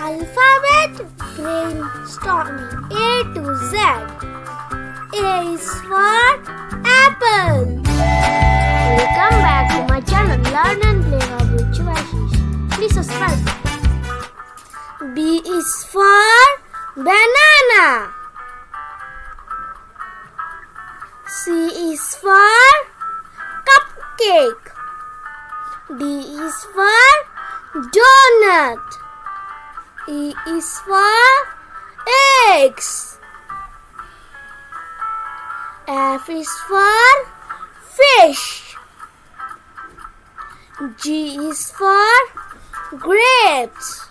Alphabet brainstorming A to Z. A is for apple. Welcome back to my channel Learn and Play with Shibasish. Please subscribe. B is for banana. C is for cupcake. D is for donut. E is for eggs. F is for fish. G is for grapes.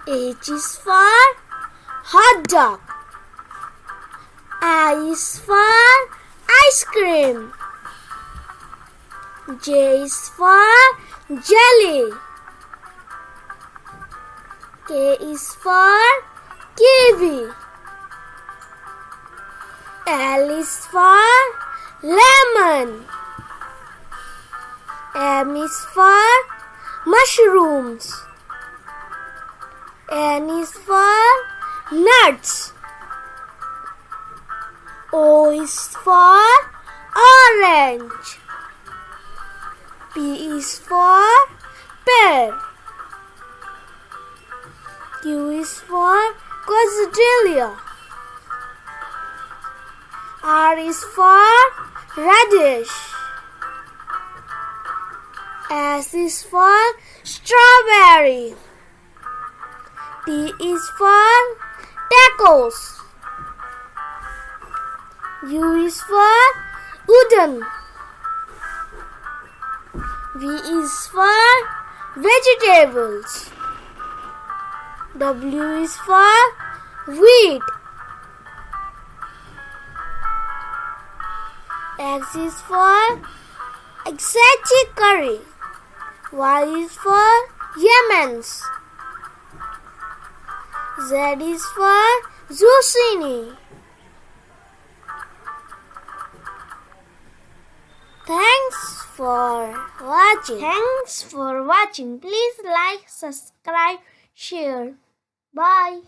H is for hot dog. I is for ice cream. J is for jelly. K is for kiwi. L is for lemon. M is for mushrooms. N is for nuts. O is for orange. P is for pear. Q is for quesadilla. R is for radish. S is for strawberry. T is for tacos. U is for udon. V is for vegetables. W is for wheat. X is for exotic curry. Y is for Yemens. Z is for zucchini. Thanks for watching. Please like, subscribe, share. Bye.